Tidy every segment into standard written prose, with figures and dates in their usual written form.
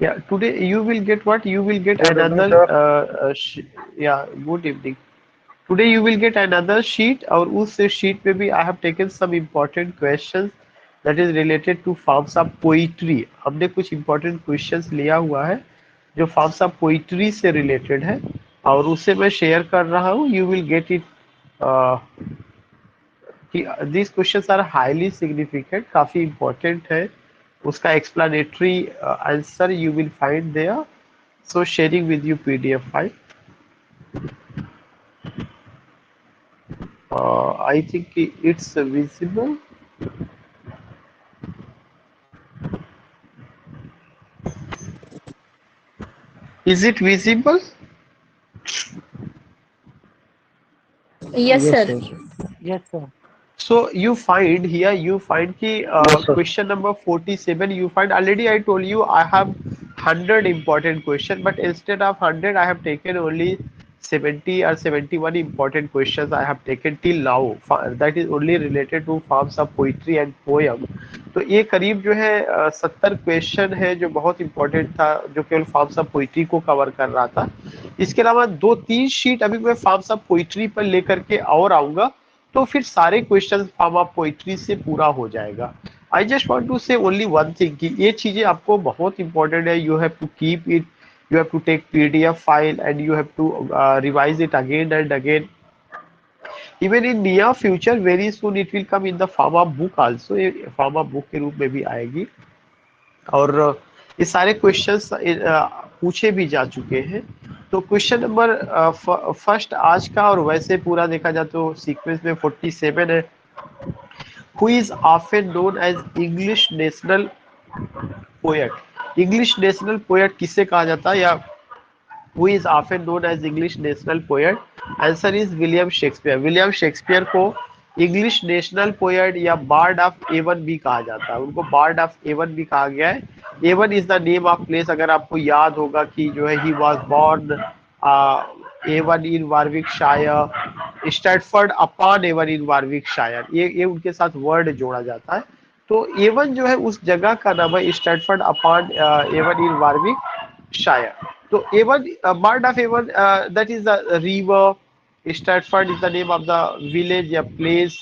Yeah, today you will get what? You will get Good evening, another, sir. yeah, good evening. Today you will get another sheet और उस sheet में भी I have taken some important questions that is related to forms of poetry. हमने कुछ important questions लिया हुआ है जो forms of poetry से related है और उसे मैं share कर रहा हूँ. You will get it. uh, कि these questions are highly significant, काफी important है. उसका explanatory answer you will find there. So sharing with you PDF file. I think it's visible. Is it visible? Yes, Yes, sir. sir. Yes, sir. So you find here, you find ki Yes, sir. question number 47, you find already I told you I have 100 important question, but instead of 100 I have taken only 70 or 71 important questions I have taken till now. That is only related to forms of poetry and poem. तो ये करीब जो है 70 question है जो बहुत important था, जो केवल फॉर्म्स ऑफ पोइट्री को कवर कर रहा था. इसके अलावा दो तीन शीट अभी मैं फॉर्म्स ऑफ पोइट्री पर लेकर के और आऊंगा, तो फिर सारे क्वेश्चन फॉर्म ऑफ पोइट्री से पूरा हो जाएगा. I just want to say only one thing कि ये चीजें आपको बहुत इंपॉर्टेंट है. You have to keep it, you have to take PDF file and you have to revise it again and again. Even in near future, very soon it will come in the form of book also. ये form of book के रूप में भी आएगी. और ये सारे questions पूछे भी जा चुके हैं. तो क्वेश्चन नंबर फर्स्ट आज का, और वैसे पूरा देखा जाए तो सीक्वेंस में 47 है. Who is often known as English national poet. English national poet किसे कहा जाता है, या who is often known as English national poet? Answer is William Shakespeare. William Shakespeare को इंग्लिश नेशनल पोएट या बार्ड ऑफ एवन भी कहा जाता है. उनको बार्ड ऑफ एवन भी कहा गया है. Avon is the name of place. अगर आपको याद होगा कि जो है ही was born Avon in Warwickshire, Stratford upon Avon in Warwickshire, ये उनके साथ वर्ड जोड़ा जाता है. तो एवन जो है उस जगह का नाम है, Stratford upon Avon in Warwickshire. तो Avon, bird of Avon, that is the river. Stratford is the name of the village या प्लेस.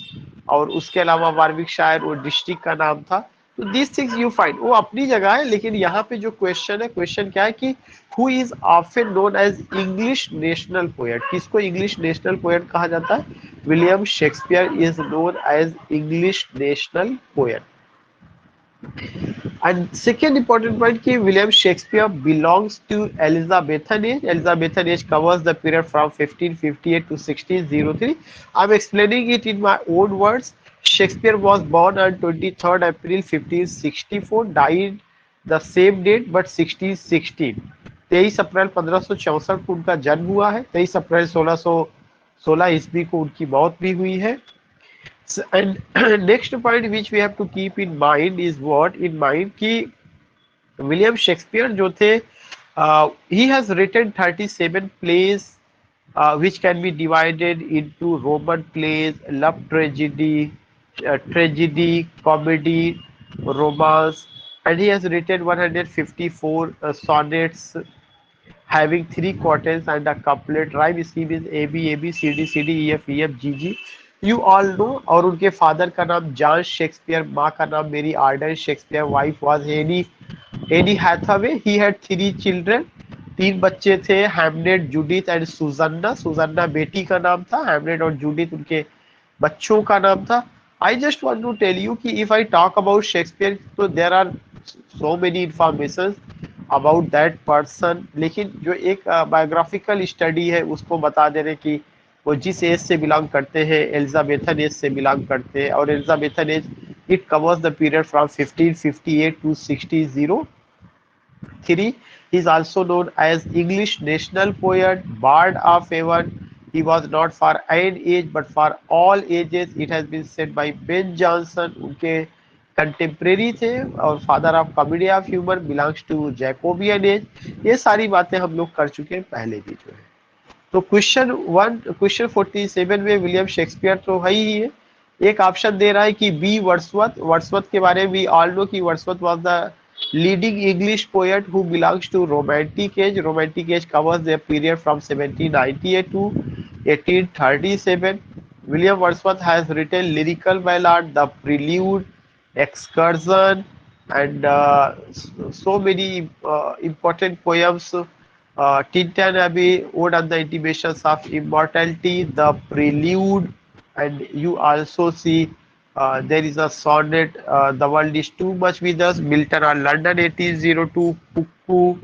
और उसके अलावा वारविकशायर वो डिस्ट्रिक्ट का नाम था. तो दिस थिंग्स यू फाइंड, वो अपनी जगह है, लेकिन यहाँ पे जो क्वेश्चन है, क्वेश्चन क्या है कि who is often known as English national poet. किसको इंग्लिश नेशनल पोएट कहा जाता है? William Shakespeare is known as English national poet. And second important point कि William Shakespeare belongs to Elizabethan age. Elizabethan age covers the period from 1558 to 1603. I'm explaining it in my own words. Shakespeare was born on 23rd April 1564, died the same date but 1616. 23 अप्रैल 1564 को उनका जन्म हुआ है. 23 अप्रैल 1616 ईस्वी को उनकी मौत भी हुई है. And next point which we have to keep in mind is what in mind कि विलियम शेक्सपियर जो थे, he has written 37 plays which can be divided into Roman plays, love tragedy, tragedy, comedy, romance, and he has written 154 sonnets having three quatrains and a couplet. Rhyme scheme is A B A B C D C D E F E F G G. You all know. और उनके father का नाम John Shakespeare, माँ का नाम Mary Arden Shakespeare, wife was Anne Hathaway. He had three children. तीन बच्चे थे, Hamlet, Judith and Susanna. Susanna बेटी का नाम था, हैमलेट और जूडिथ उनके बच्चों का नाम था. I just want to tell you कि if I talk about Shakespeare तो there are so many information about that person, लेकिन जो एक बायोग्राफिकल स्टडी है उसको बता दे रहे कि वो जिस एज से बिलोंग करते हैं, एलिजाबेथन एज से बिलोंग करते हैं. और Elizabethan age it covers the period from 1558 to 1603. He is also known as English national poet, bard of heaven. He was not for an age but for all ages. It has been said by Ben Jonson. उनके contemporary थे. और father of comedy of humour, belongs to Jacobean age. ये सारी बातें हम लोग कर चुके हैं पहले भी जो है. तो क्वेश्चन 47 में विलियम शेक्सपियर तो है ही है. एक ऑप्शन दे रहा है कि बी वर्ड्सवर्थ. वर्ड्सवर्थ के बारे में वी ऑल नो कि Wordsworth was the Leading English poet who belongs to Romantic age. Romantic age covers the period from 1798 to 1837. William Wordsworth has written lyrical ballad, The Prelude, Excursion, and so many important poems. Tintin Abbey, Ode on the Intimations of Immortality, The Prelude, and you also see there is a sonnet, The World is Too Much with Us, Milton on London 1802, Cuckoo,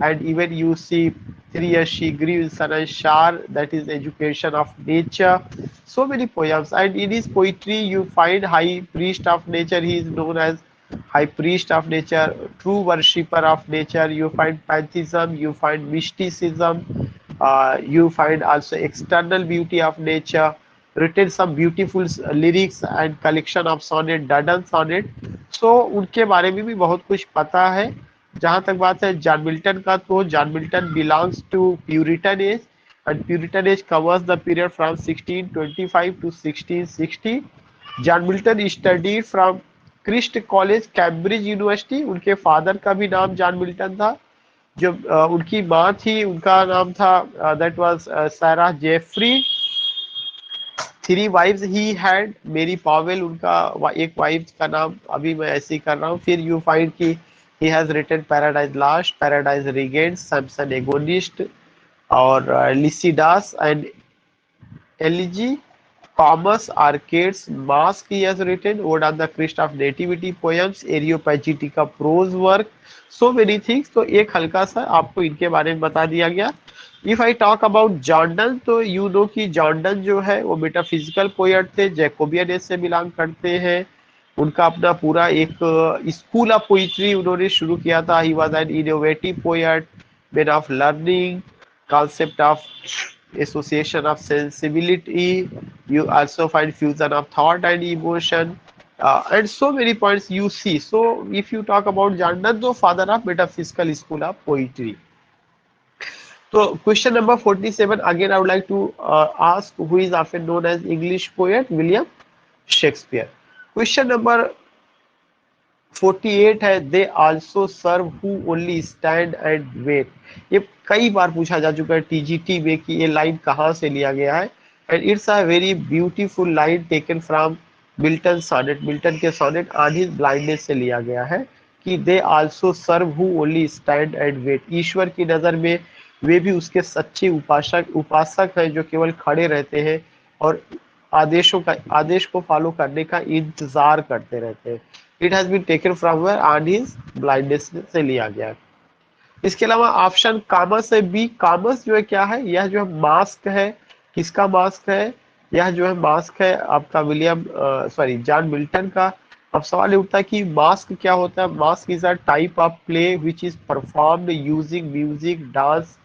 and even you see 3 years she grew in sun and shower, that is education of nature. So many poems, and in his poetry you find high priest of nature, he is known as high priest of nature, true worshipper of nature. You find pantheism, you find mysticism, you find also external beauty of nature, written some beautiful lyrics and collection of sonnet, Dudden sonnet. So उनके बारे में भी बहुत कुछ पता है. जहाँ तक बात है जॉन मिल्टन का, तो John Milton belongs to Puritan age, and Puritan age covers the period from 1625 to 1660. John Milton studied from Christ College, Cambridge University. उनके फादर का भी नाम जॉन मिल्टन था. जो उनकी माँ थी उनका नाम था that was Sarah Jeffrey. 3 wifes he had. Mary Powell उनका एक वाइफ का नाम अभी मैं ऐसे ही कर रहा हूँ. फिर यू फाइंड कि he has written Paradise Lost, Paradise Regained, Samson Agonistes, और Lycidas and elegy, Comus Arcades, mask he has written, ode on the Christ of nativity poems, Areopagitica का prose work, so many things. तो एक हल्का सा आपको इनके बारे में बता दिया गया. If I talk about Jordan, तो यू नो कि जॉर्डन जो है वो मेटाफिजिकल पोएट थे, जैकोबियन एज से बिलोंग करते हैं. उनका अपना पूरा एक स्कूल ऑफ पोइट्री उन्होंने शुरू किया था. He was an innovative poet, man of learning, concept of association of sensibility. You also find fusion of thought and emotion, and so many points you see. So if you talk about Jandal, the father of metaphysical school of poetry. So question number 47, again I would like to ask, who is often known as English poet? William Shakespeare. Question number 48 है, they also serve who only stand and wait. ये कई बार पूछा जा चुका है TGT में कि ये लाइन कहाँ से लिया गया है, and it's a very beautiful line taken from Milton sonnet. Milton के सोनेट ऑन हिज ब्लाइंडनेस से लिया गया है कि they also serve who only stand and wait. ईश्वर की नजर में वे भी उसके सच्चे उपासक हैं जो केवल खड़े रहते हैं और आदेश को फॉलो करने का इंतजार करते रहते हैं. It has been taken from where, on his blindness से लिया गया. इसके अलावा ऑप्शन कॉमर्स है बी. कॉमर्स जो है क्या है, यह जो है मास्क है. किसका मास्क है? यह जो है मास्क है आपका विलियम जॉन मिल्टन का. अब सवाल ये उठता है कि मास्क क्या होता है. Mask is a type of play which is performed using music, dance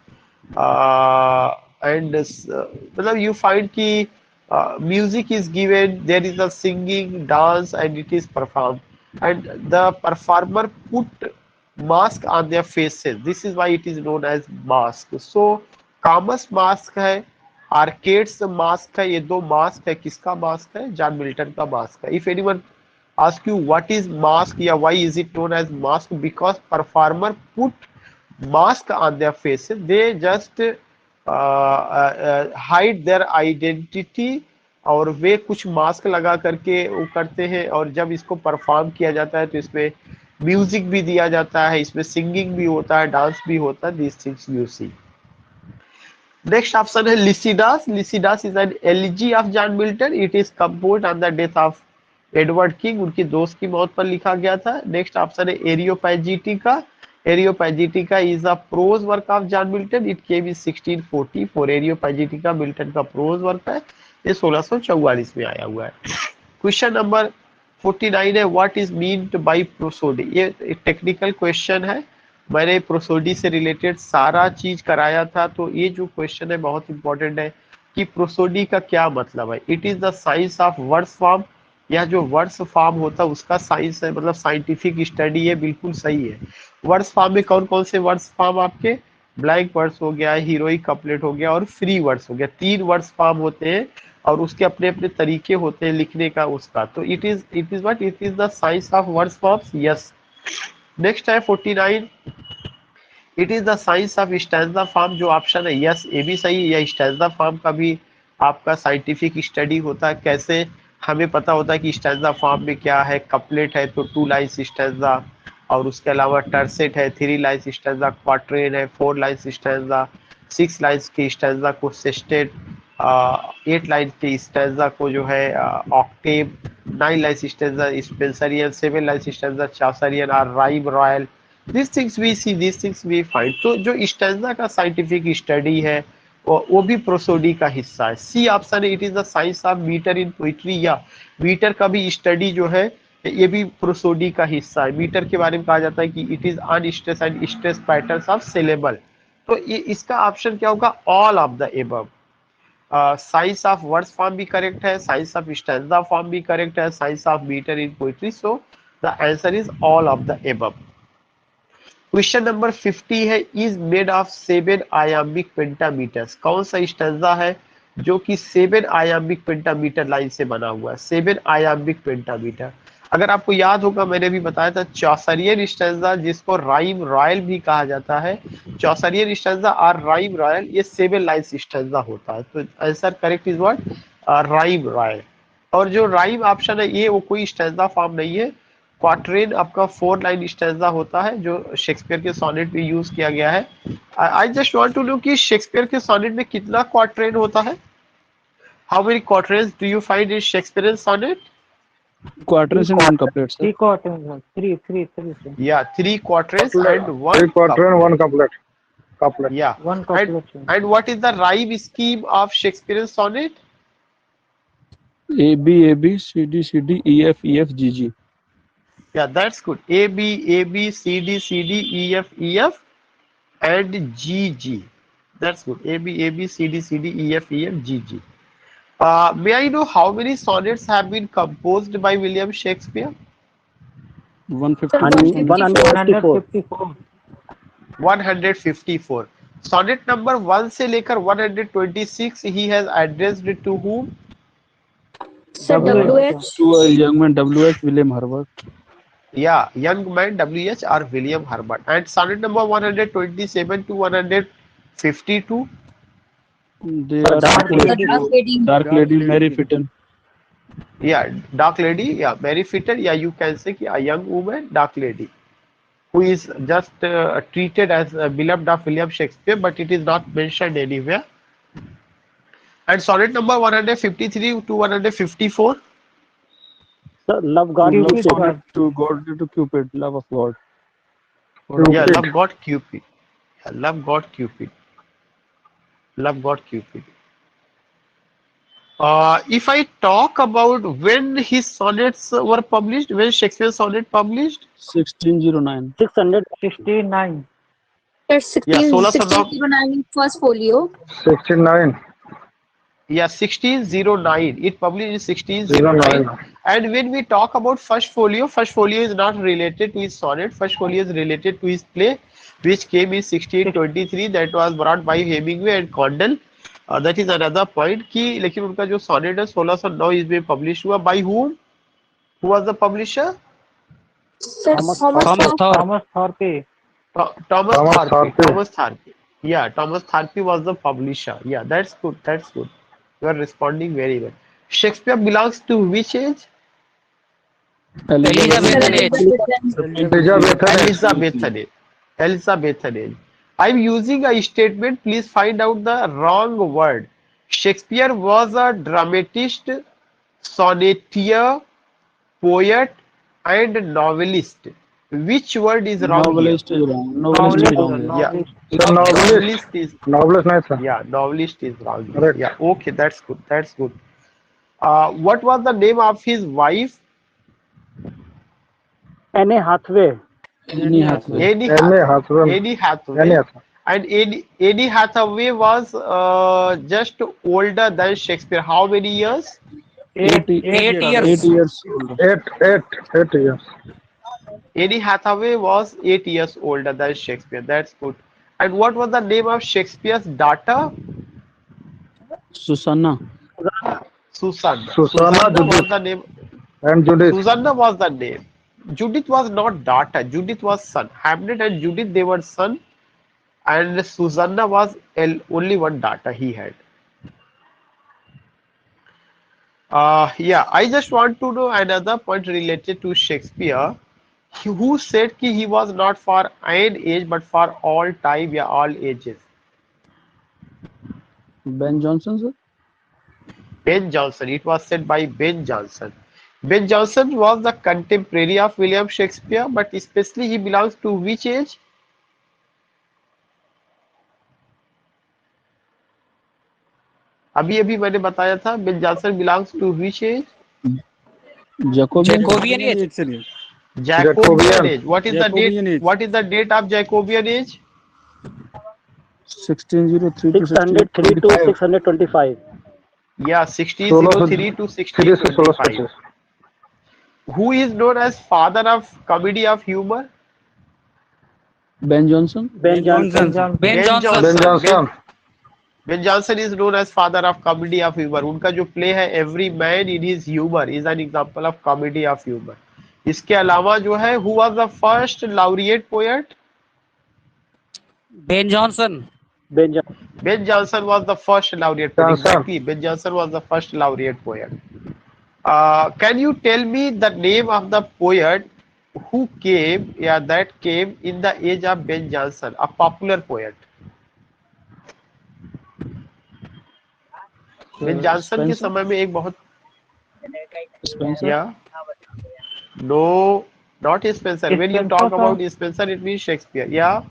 and मतलब यू फाइंड कि music is given, there is a singing, dance, and it is performed, and the performer put mask on their faces. This is why it is known as mask. So commerce mask है, arcades mask है. ये दो mask है. किसका mask है? John Milton का mask है. If anyone ask you what is mask या why is it known as mask, because performer put mask on their faces, they just hide their identity, और वे कुछ मास्क लगा करके वो करते हैं. और जब इसको परफॉर्म किया जाता है तो इसमें म्यूजिक भी दिया जाता है, इसमें सिंगिंग भी होता है, डांस भी होता है. This things you see. Next option है Lycidas. Lycidas is an elegy of John Milton. It is composed on the death of Edward King. उनकी दोस्त की मौत पर लिखा गया था. नेक्स्ट ऑप्शन है Areopagitica. Areopagitica is a prose work of John Milton. It came in 1644. Areopagitica Milton का प्रोज वर्क है. ये 1644 में आया हुआ है. क्वेश्चन नंबर 49 है, what is meant by prosody. ये टेक्निकल क्वेश्चन है. मैंने प्रोसोडी से रिलेटेड सारा चीज कराया था, तो ये जो क्वेश्चन है बहुत इंपॉर्टेंट है कि प्रोसोडी का क्या मतलब है. It is the science of words form. यह जो वर्ड्स फॉर्म होता है उसका साइंस है, मतलब साइंटिफिक स्टडी है. बिल्कुल सही है. वर्ड्स फॉर्म में कौन कौन से वर्ड्स फॉर्म आपके? ब्लैंक वर्ड्स हो गया, हीरोइक कपलेट हो गया, और फ्री वर्ड्स हो गया. 3 वर्ड्स फॉर्म होते हैं और उसके अपने अपने तरीके होते हैं लिखने का उसका. तो it is what, it is the science of words forms. Yes. Next है 49, it is the science of stanza form. जो ऑप्शन है यस ये भी सही है, या स्टैंजा फॉर्म का भी आपका साइंटिफिक स्टडी होता है। कैसे हमें पता होता है कि स्टैंजा फॉर्म में क्या है, कपलेट है तो 2 लाइन्स स्टैंजा, और उसके अलावा टर्सेट है 3 लाइन्स स्टैंजा, क्वाट्रेन है 4 लाइन्स स्टैंजा, 6 लाइन्स के स्टैंजा को सेस्टेट, 8 लाइन के स्टैंजा को जो है octave, 9 lines stanza Spenserian, 7 lines stanza Chaucerian और rhyme royal. these things we see, these things we find। तो जो स्टैंजा का साइंटिफिक स्टडी है वो भी प्रोसोडी का हिस्सा है। सी ऑप्शन है, it is the science of metre in poetry. या मीटर का भी स्टडी जो है ये भी प्रोसोडी का हिस्सा है। मीटर के बारे में कहा जाता है कि it is unstress and stress patterns of syllable. तो ये इसका ऑप्शन क्या होगा, all of the above. Science of words form भी करेक्ट है, साइंस ऑफ स्टैंजा फॉर्म भी करेक्ट है, science of metre in poetry. So the answer is all of the above. Question number 50 है, is made of 7 iambic pentameters. कौन सा stanza है जो कि 7 आयामिक पेंटामीटर लाइन से बना हुआ है। 7 आयामिक पेंटामीटर, अगर आपको याद होगा मैंने भी बताया था चौसरियन स्टैंजा जिसको राइम रॉयल भी कहा जाता है, चौसरियन स्टैंजा और राइम रॉयल ये 7 लाइन्स स्टैंजा होता है। तो answer correct is what, rhyme royal. और जो राइम ऑप्शन है ये वो कोई स्टैंजा फॉर्म नहीं है। क्वाट्रेन आपका 4 लाइन स्टैंजा होता है जो शेक्सपियर के सोनेट में यूज किया गया है। I just want to know कि शेक्सपियर के सोनेट में कितना क्वाट्रेन होता है। How many quatrains do you find in Shakespearean sonnet? Quatrains and one couplet, sir. Three quatrains, three. Yeah, 3 quatrains and 1 3 quatrain, couplet. 1 couplet. Yeah. One couplet. And what is the rhyme scheme of Shakespearean sonnet? A B A B C D C D E F E F G G. Yeah, that's good. A B C D E F and G G. That's good. A B C D E F G G. May I know how many sonnets have been composed by William Shakespeare? 150. 154. 154. Sonnet number 1 से लेकर 126 he has addressed to whom? Sir, WH. To a young man, W.H. William Herbert. Yeah, young man W.H. or William Herbert. And sonnet number 127 to 152. They are Dark Lady. Dark Lady Mary Fitton. Yeah, Dark Lady. Yeah, Mary Fitton. Yeah, you can say a young woman, Dark Lady, who is just treated as a beloved of William Shakespeare, but it is not mentioned anywhere. And sonnet number 153 to 154. Sir, love God. To God, to Cupid, love of God. Yeah, love God Cupid. Yeah, love God Cupid. Love God Cupid. If I talk about when his sonnets were published, when Shakespeare's sonnet published, 1609. 669. That's Yeah, 1609 first folio. 69. yeah, 1609. It published in 1609. 09. And when we talk about first folio is not related to his sonnet. First folio is related to his play, which came in 1623. That was brought by Hemingway and Condell. That is another point कि लेकिन उनका जो sonnet है 1609 इसमें publish हुआ by whom? Who was the publisher? Sir, Thomas Thorpe. Thomas Thorpe. Thorpe. Thomas Thorpe. Yeah, Thomas Thorpe was the publisher. Yeah, that's good. That's good. You are responding very well. Shakespeare belongs to which age? Elizabethan age. Elizabethan age. Elizabethan age. I'm using a statement. Please find out the wrong word. Shakespeare was a dramatist, sonneteer, poet, and novelist. Which word is wrong? Novelist is wrong. Novelist is wrong. Yeah. Sir, novelist. Is Novelist nice, sir. yeah, novelist is wrong. Correct. Yeah, okay, that's good. That's good. What was the name of his wife? Anne Hathaway. Annie Hathaway. Annie Anne Hathaway. Annie Hathaway. Anne Hathaway. And Annie Hathaway was just older than Shakespeare. How many years? 8 years old. 8 years. Annie Hathaway was 8 years older than Shakespeare. That's good. And what was the name of Shakespeare's daughter? Susanna. Susanna. Susanna was Judith. the name. And Judith. Susanna was the name. Judith was not daughter, Judith was son. Hamlet and Judith, they were son, and Susanna was only one daughter he had. Yeah, I just want to know another point related to Shakespeare. Who said कि he was not for an age but for all time, या all ages? Ben Jonson, sir. Ben Jonson. It was said by Ben Jonson. Ben Jonson was the contemporary of William Shakespeare, but especially he belongs to which age? अभी मैंने बताया था Ben Jonson belongs to which age? Jacobean age. Jacobean age. What is the Jacobean date? age. What is the date of Jacobean age? 1603 to 603 to 625. Yeah, 1603 to 1625. Who is known as father of comedy of humor? Ben Jonson. Ben Jonson. Ben Ben Jonson. Ben Jonson. Ben Jonson is known as father of comedy of humor. उनका जो play है Every Man in His Humor is an example of comedy of humor. इसके अलावा जो है who was the first laureate poet? Ben Jonson. Ben Jonson. Ben Jonson was the first laureate poet. Jonson. Exactly, Ben Jonson was the first laureate poet. Can you tell me the name of the poet who came, that came in the age of Ben Jonson, a popular poet? Ben Jonson के Spenser? समय में एक बहुत Spencer. Yeah. No, not Spencer. When you Spencer, talk sir. about Spencer, it means Shakespeare. Yeah.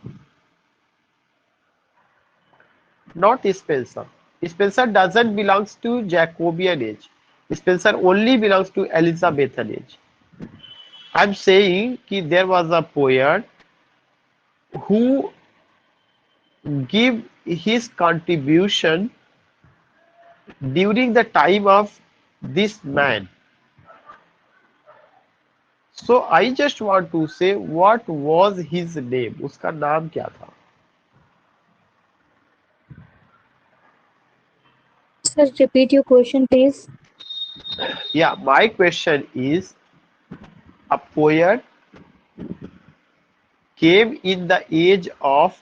Not Spencer. Spencer doesn't belongs to Jacobean age. Spencer only belongs to Elizabethan age. I'm saying that there was a poet who give his contribution during the time of this man. So I just want to say what was his name? उसका नाम क्या था? Sir, repeat your question, please. Yeah, my question is, a poet came in the age of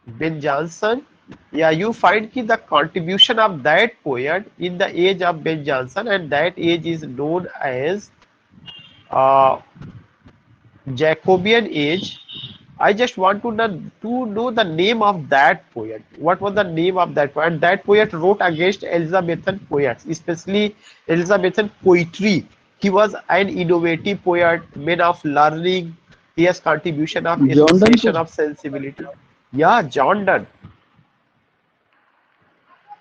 Ben Jonson. Yeah, you find ki the contribution of that poet in the age of Ben Jonson, and that age is known as Jacobean age. I just want to know the name of that poet. What was the name of that poet? And that poet wrote against Elizabethan poets, especially Elizabethan poetry. He was an innovative poet, man of learning. He has contribution of John Donne, association sir? of sensibility. Yeah, John Donne.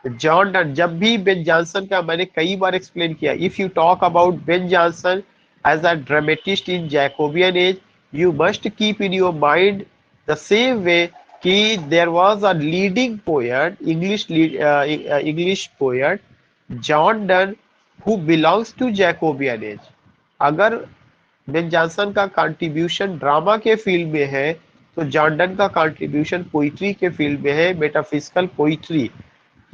John Donne. जब भी Ben Jonson का मैंने कई बार explain किया, if you talk about Ben Jonson as a dramatist in Jacobean age, you must keep in your mind the same way कि there was a leading poet, English poet John Donne who belongs to Jacobean age. अगर Ben Jonson का contribution drama के field में है तो John Donne का contribution poetry के field में है, metaphysical poetry.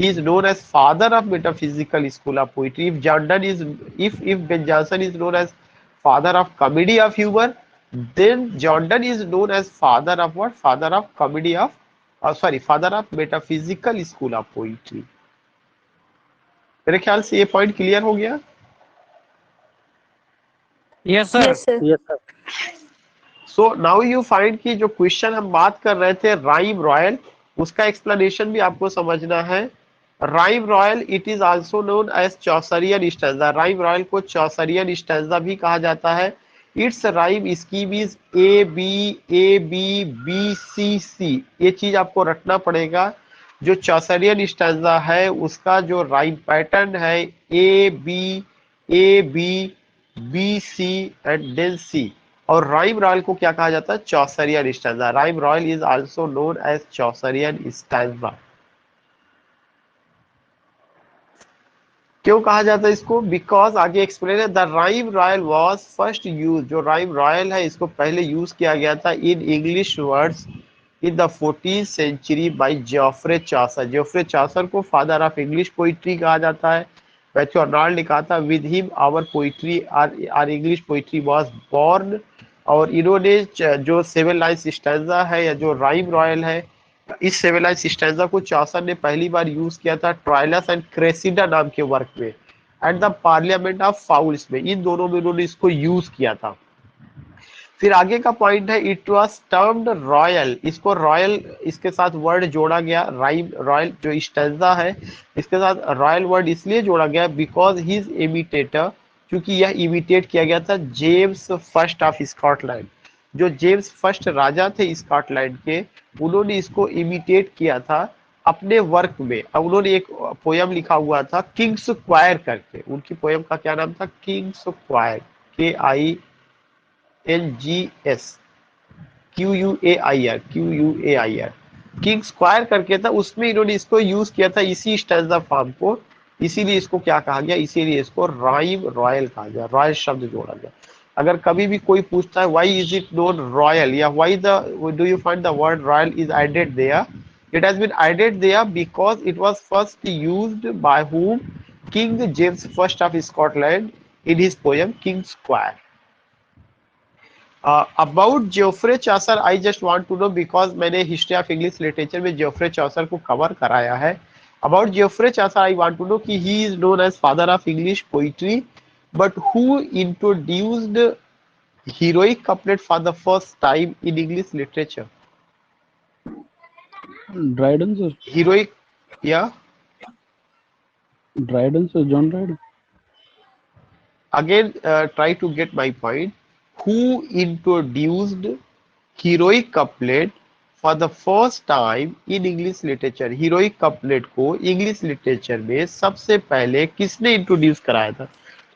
He is known as father of metaphysical school of poetry. If John Donne is, if Ben Jonson is known as father of comedy of humor, then John Donne is known as father of what? Father of comedy of, father of metaphysical school of poetry. मेरे ख्याल से ये point clear हो गया. Yes, sir. Yes, sir. Yes, sir. So now you find कि जो question हम बात कर रहे थे राइम रॉयल, उसका एक्सप्लेनेशन भी आपको समझना है. Rhyme royal it is also known as Chaucerian stanza. Rhyme royal को चौसरियन स्टैंजा भी कहा जाता है. Its rhyme scheme is A B B C C. ये चीज आपको रखना पड़ेगा. जो चौसरियन स्टैंजा है उसका जो राइम पैटर्न है A B B C and then C. और राइम रॉयल को क्या कहा जाता है? Chaucerian stanza. Rhyme royal is also known as Chaucerian stanza. क्यों कहा जाता है इसको? बिकॉज आगे एक्सप्लेन है, the rhyme royal was first use. जो राइम रॉयल है इसको पहले यूज किया गया था in English words in the 14th century by Geoffrey Chaucer. Geoffrey Chaucer को फादर ऑफ इंग्लिश पोइट्री कहा जाता है. मैथ्यू अर्नाल्ड ने कहा था with him our poetry or English poetry was born. और इन्होंने जो सेवन लाइन्स स्टैंजा है या जो राइम रॉयल है, इस सेवन लाइन्स स्टैंजा को चौसर ने पहली बार यूज किया था ट्रायलस एंड क्रेसिडा नाम के वर्क में at the parliament of fowls में, इन दोनों में उन्होंने इसको यूज किया था। फिर आगे का पॉइंट है इट वाज टर्म्ड रॉयल, इसको रॉयल इसके साथ वर्ड जोड़ा गया, राइम रॉयल जो स्टैंजा है इसके साथ रॉयल वर्ड इसलिए जोड़ा गया बिकॉज हिज इमिटेटर, क्योंकि यह इमिटेट किया गया था जेम्स फर्स्ट ऑफ स्कॉटलैंड। जो जेम्स फर्स्ट राजा थे स्कॉटलैंड के, उन्होंने इसको इमिटेट किया था अपने वर्क में। अब उन्होंने एक पोयम लिखा हुआ था किंग्स क्वायर करके, उनकी पोयम का क्या नाम था, King's Quair, KINGS QUAIR king square करके था, उसमें इन्होंने इसको यूज किया था इसी स्टैंजा फॉर्म को, इसीलिए इसको क्या कहा गया, इसीलिए इसको राइम रॉयल कहा गया, रॉयल शब्द जोड़ा गया। अगर कभी भी कोई पूछता है why is it known royal या why do you find the word royal is added there, it has been added there because it was first used by whom, King James I of Scotland in his poem King Square. About Geoffrey Chaucer I just want to know because मैंने history of English literature में Geoffrey Chaucer को cover कराया है। About Geoffrey Chaucer I want to know कि he is known as father of English poetry, but who introduced heroic couplet for the first time in English literature? Dryden sir. Heroic, yeah. Dryden sir, John Dryden. Again, try to get my point. Who introduced heroic couplet for the first time in English literature? Heroic couplet को English literature में सबसे पहले किसने introduce कराया था?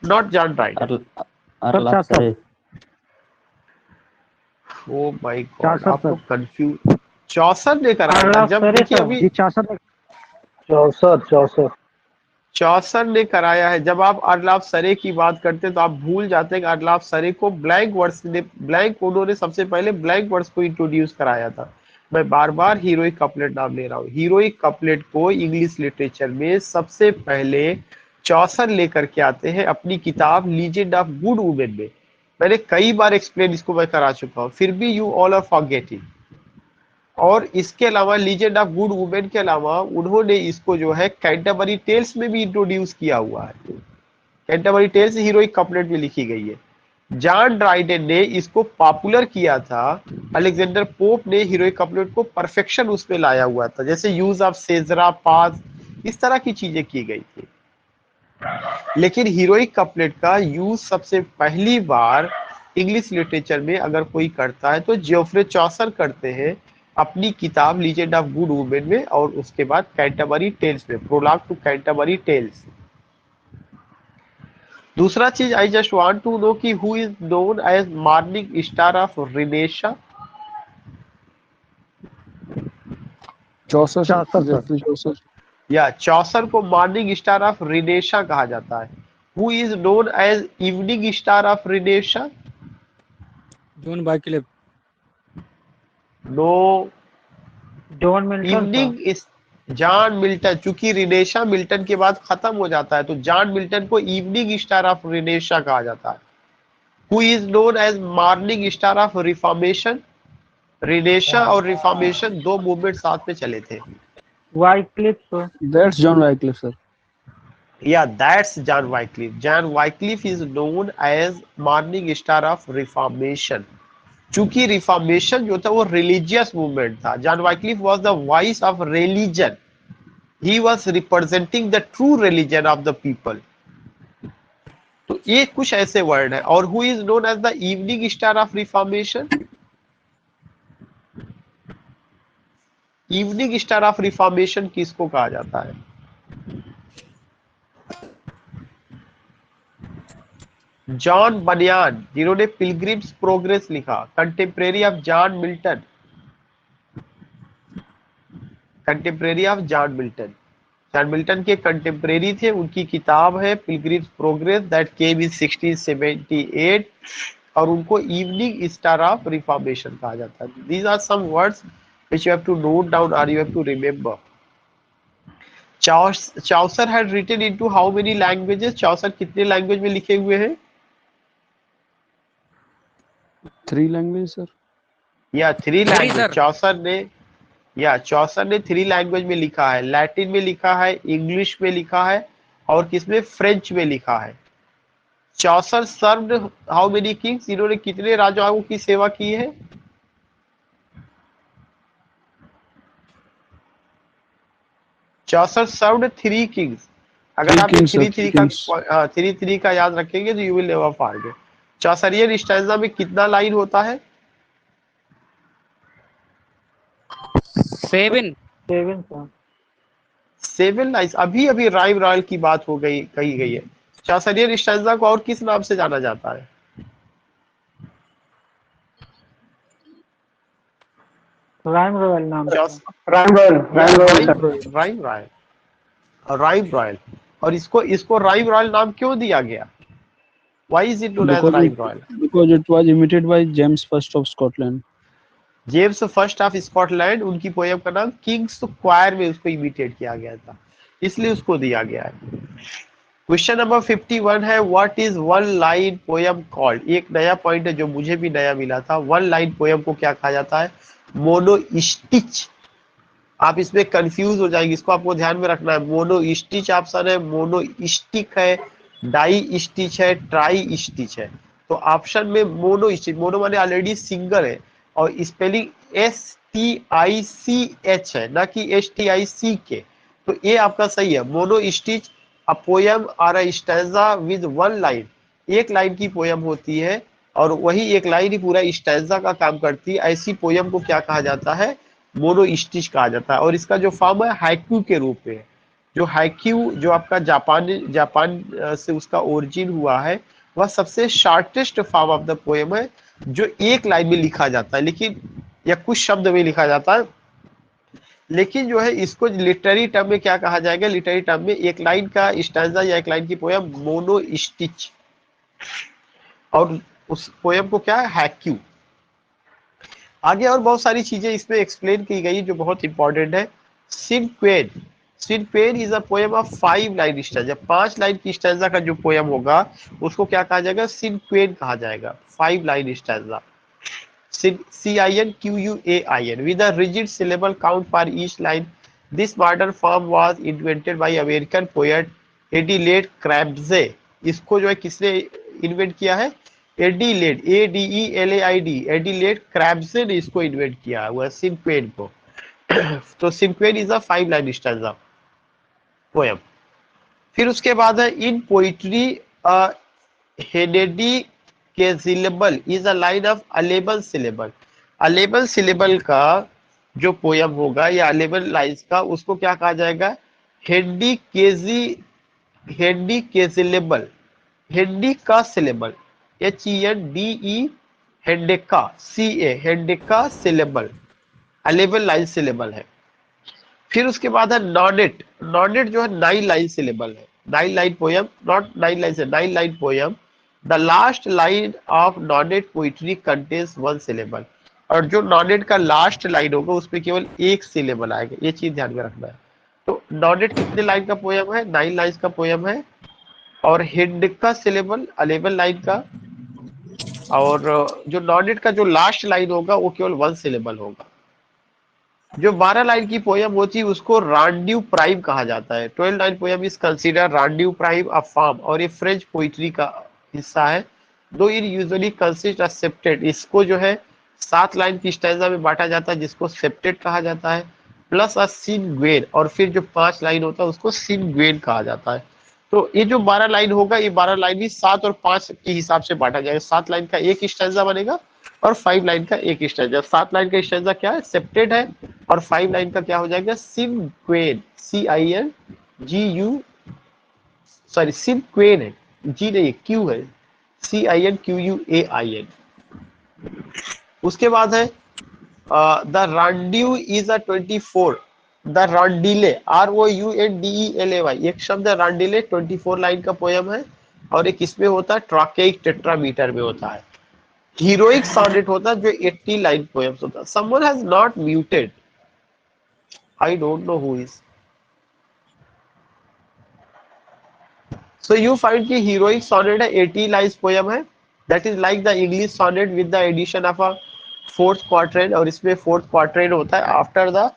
Not John Dryden. Oh my God, आप लोग confused. चौसर ने कराया था। जब देखिए अभी चौसर ने कराया है। जब आप अर्लाफ सरे की बात करते हैं तो आप भूल जाते हैं कि अर्लाफ सरे को ब्लैंक उन्होंने सबसे पहले ब्लैंक वर्ड्स को इंट्रोड्यूस कराया था। मैं बार बार हीरोइक कपलेट नाम ले रहा हूँ। हीरोइक कपलेट को इंग्लिश लिटरेचर में सबसे पहले चौसर लेकर के आते हैं अपनी किताब लीजेंड ऑफ गुड वुमेन में। मैंने कई बार एक्सप्लेन इसको मैं करा चुका हूँ, फिर भी यू ऑल आर फॉरगेटिंग। और इसके अलावा लीजेंड ऑफ गुड वुमेन के अलावा उन्होंने इसको जो है कैंटरबरी टेल्स में भी इंट्रोड्यूस किया हुआ है। कैंटरबरी टेल्स हीरोइक कपलेट में लिखी गई है। जॉन ड्राइडेन ने इसको पॉपुलर किया था। अलेक्जेंडर पोप ने हीरोइक कपलेट को परफेक्शन उसमें लाया हुआ था, जैसे यूज ऑफ सेजरा पास, इस तरह की चीजें की गई थी। लेकिन हीरोइक कपलेट का यूज सबसे पहली बार इंग्लिश लिटरेचर में अगर कोई करता है तो जियोफ्रे चौसर करते हैं अपनी किताब लीजेंड ऑफ गुड वुमेन में, और उसके बाद कैंटरबरी टेल्स में, प्रोलॉग टू कैंटरबरी टेल्स। दूसरा चीज I just want to know कि who is known as morning star of renaissance? Chaucer या चौसर को मॉर्निंग स्टार ऑफ रिनेशा कहा जाता है। Who is known as evening star of renaissance? John Wycliffe. No, John Milton. Evening is John Milton. चूंकि renaissance Milton के बाद खत्म हो जाता है तो जॉन मिल्टन को इवनिंग स्टार ऑफ रिनेशा कहा जाता है। Who is known as morning star of reformation? Renaissance और रिफॉर्मेशन दो मूवमेंट साथ में चले थे। Wycliffe sir. That's John Wycliffe sir. Yeah, that's John Wycliffe. John Wycliffe is known as morning star of Reformation. चूंकि रिफॉर्मेशन जो था वो रिलीजियस मूवमेंट था। John Wycliffe was the voice of religion, he was representing the true religion of the people. तो ये कुछ ऐसे word है। और who is known as the evening star of Reformation? Evening star of Reformation किसको कहा जाता है? जॉन बनियान, जिन्होंने पिलग्रिम्स प्रोग्रेस लिखा, contemporary of John Milton. Contemporary of John Milton, John Milton के कंटेम्परेरी थे। उनकी किताब है पिलग्रिम्स प्रोग्रेस दैट केम इन 1678 और उनको इवनिंग स्टार ऑफ रिफॉर्मेशन कहा जाता है। These are some words which you have to note down or you have to remember. Chaucer had written into how many languages? Chaucer कितने language में लिखे हुए हैं? 3 language, sir. या 3 लैंग्वेज sir. चौसर ने 3 लैंग्वेज में लिखा है। लैटिन में लिखा है, इंग्लिश में लिखा है और किसमें? फ्रेंच में लिखा है। Chaucer served how many kings? इन्होंने कितने राजाओं की सेवा की है? Chaucer served 3 kings. अगर आप 3 का याद रखेंगे तो you will never forget. Chaucerian stanza में कितना लाइन होता है? 7. 7 sir. 7 लाइन्स। अभी अभी राइम रॉयल की बात कही गई है। चौसरियन स्टैंजा को और किस नाम से जाना जाता है? राइम रॉयल नाम से। Rhyme royal. और इसको राइम रॉयल नाम क्यों दिया गया? Why is it known as rhyme royal? Because it was imitated by James I of Scotland. James first of Scotland, उनकी पोयम का नाम किंग्स क्वायर में उसको इमिटेट किया गया था, इसलिए उसको दिया गया है। क्वेश्चन नंबर 51 है, what is one line poem called? एक नया पॉइंट है जो मुझे भी नया मिला था। वन लाइन पोयम को क्या कहा जाता है? मोनोस्टिच। आप इसमें कंफ्यूज हो जाएंगे, इसको आपको ध्यान में रखना है। मोनोस्टिच ऑप्शन है, मोनोस्टिक है, डाई स्टिच है, ट्राई स्टिच है। तो ऑप्शन में मोनोस्टिच, मोनो माने ऑलरेडी सिंगल है और स्पेलिंग STICH है, ना कि STICK। तो ये आपका सही है। मोनोस्टिच अ पोयम और अ स्टैंजा विद वन लाइन, एक लाइन की पोयम होती है और वही एक लाइन ही पूरा स्टैंजा का काम करती है। ऐसी पोयम को क्या कहा जाता है? मोनोस्टिच कहा जाता है। और इसका जो फॉर्म है हाइक्यू के रूप में है। जो हाइक्यू जो आपका जापान से उसका ओरिजिन हुआ है, वह सबसे shortest form of the poem है जो एक लाइन में लिखा जाता है, लेकिन या कुछ शब्द में लिखा जाता है। लेकिन जो है इसको लिटरेरी टर्म में क्या कहा जाएगा? लिटरेरी टर्म में एक लाइन का स्टैंजा या एक लाइन की पोयम मोनोस्टिच, और उस पोयम को क्या है? हैक्यू। आगे और बहुत सारी चीजें इसमें एक्सप्लेन की गई जो बहुत इंपॉर्टेंट है। Cinquain, cinquain is a poem of 5 line stanza. 5 line की स्टैंजा का जो पोयम होगा उसको क्या कहा जाएगा? सिनक्वेन कहा जाएगा। 5 line stanza. CINQUAIN with a rigid syllable count for each line. This modern form was invented by American poet Adelaide Crabbs. इसको जो है किसने इन्वेंट किया है? एडिलेड, ADELAID, एडिलेड क्रैब्स ने इसको इन्वेंट किया हुआ सिनक्वेन को। तो cinquain is a 5 line stanza poem. फिर उसके बाद है in poetry hendecasyllable is a line of 11 syllable. 11 syllable का जो पोयम होगा या 11 लाइन्स का, उसको क्या कहा जाएगा? Hendecasyllable, hendecasyllable, HENDE, hendeca, CA, hendecasyllable, 11 line syllable है। फिर उसके बाद है नॉनेट। नॉनेट जो है 9 लाइन सिलेबल है। 9 लाइन पोयम, नॉट 9 लाइन से 9 line poem. The last line of nonet poetry contains 1 syllable. और जो नॉनेट का लास्ट लाइन होगा उसमें केवल 1 सिलेबल आएगा, ये चीज ध्यान में रखना है। तो नॉनेट कितने लाइन का पोयम है? 9 लाइन का पोयम है। और हिंड का सिलेबल 11 लाइन का। और जो नॉनेट का जो लास्ट लाइन होगा वो केवल 1 सिलेबल होगा। जो 12 लाइन की पोयम होती है उसको रांड्यू प्राइम कहा जाता है। 12 line poem is consider rondeau prime a form, और ये फ्रेंच पोइट्री का हिस्सा है। Though in usually consist of septet. इसको जो है 7 लाइन की स्टैंजा में बांटा जाता है जिसको सेप्टेट कहा जाता है, प्लस अ सिनग्वेन। और फिर जो 5 लाइन होता है उसको सिनग्वेन कहा जाता है। तो ये जो 12 लाइन होगा, ये 12 लाइन भी 7 और 5 के हिसाब से बांटा जाएगा। 7 लाइन का एक स्टैंजा बनेगा और 5 लाइन का एक स्टैंजा। 7 लाइन का स्टैंजा क्या है? सेप्टेट है। और 5 लाइन का क्या हो जाएगा? सिनक्वेन, सिनक्वेन है, जी नहीं क्यू है, CINQUAIN। उसके बाद है the rondeau is a 24। The roundelay, ROUNDELAY, एक शब्द है रांडिले, 24 लाइन का पोयम है। और एक इसमें होता है ट्राकेइक टेट्रामीटर में होता है। हीरोइक सॉनेट होता है जो 80 लाइन पोयम्स होता है। Someone has not muted, I don't know who is. So you find कि हीरोइक सोनेट है 80 लाइन्स पोयम है, that is like the English sonnet with the addition of a fourth quatrain, और इसमें fourth quatrain होता है after the